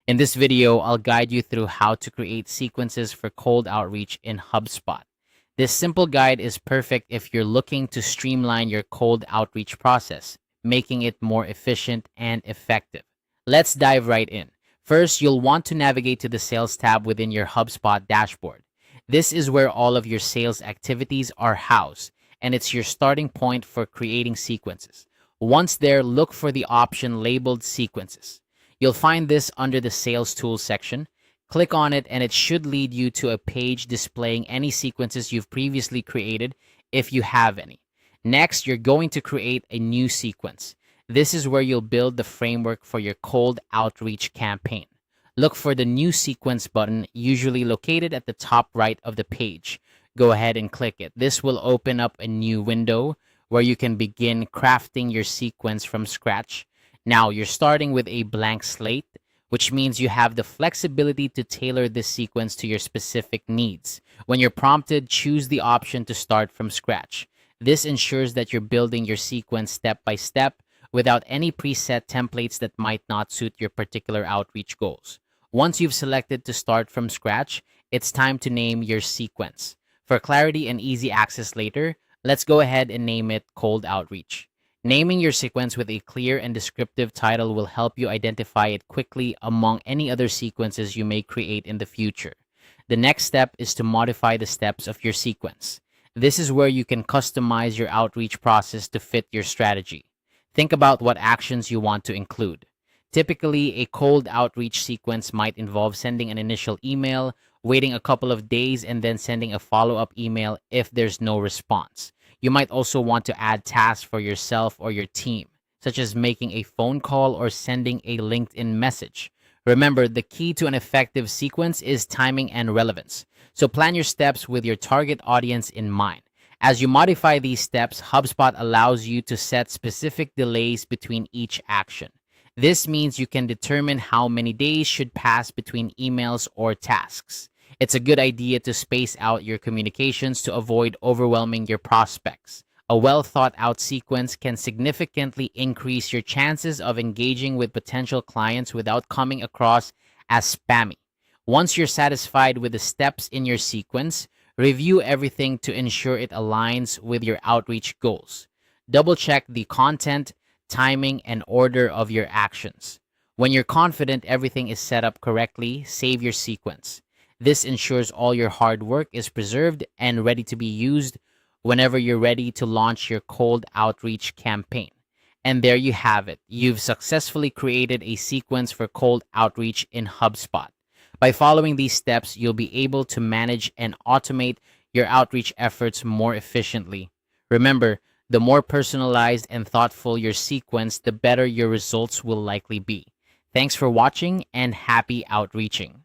In this video, I'll guide you through how to create sequences for cold outreach in HubSpot. This simple guide is perfect if you're looking to streamline your cold outreach process, making it more efficient and effective. Let's dive right in. First, you'll want to navigate to the Sales tab within your HubSpot dashboard. This is where all of your sales activities are housed, and it's your starting point for creating sequences. Once there, look for the option labeled Sequences. You'll find this under the Sales Tools section. Click on it and it should lead you to a page displaying any sequences you've previously created if you have any. Next, you're going to create a new sequence. This is where you'll build the framework for your cold outreach campaign. Look for the New Sequence button, usually located at the top right of the page. Go ahead and click it. This will open up a new window where you can begin crafting your sequence from scratch. Now, you're starting with a blank slate, which means you have the flexibility to tailor this sequence to your specific needs. When you're prompted, choose the option to start from scratch. This ensures that you're building your sequence step by step without any preset templates that might not suit your particular outreach goals. Once you've selected to start from scratch, it's time to name your sequence. For clarity and easy access later, let's go ahead and name it Cold Outreach. Naming your sequence with a clear and descriptive title will help you identify it quickly among any other sequences you may create in the future. The next step is to modify the steps of your sequence. This is where you can customize your outreach process to fit your strategy. Think about what actions you want to include. Typically, a cold outreach sequence might involve sending an initial email, waiting a couple of days, and then sending a follow-up email if there's no response. You might also want to add tasks for yourself or your team, such as making a phone call or sending a LinkedIn message. Remember, the key to an effective sequence is timing and relevance. So plan your steps with your target audience in mind. As you modify these steps, HubSpot allows you to set specific delays between each action. This means you can determine how many days should pass between emails or tasks. It's a good idea to space out your communications to avoid overwhelming your prospects. A well thought out sequence can significantly increase your chances of engaging with potential clients without coming across as spammy. Once you're satisfied with the steps in your sequence, review everything to ensure it aligns with your outreach goals. Double check the content, timing, and order of your actions. When you're confident everything is set up correctly, save your sequence. This ensures all your hard work is preserved and ready to be used whenever you're ready to launch your cold outreach campaign. And there you have it. You've successfully created a sequence for cold outreach in HubSpot. By following these steps, you'll be able to manage and automate your outreach efforts more efficiently. Remember, the more personalized and thoughtful your sequence, the better your results will likely be. Thanks for watching and happy outreaching.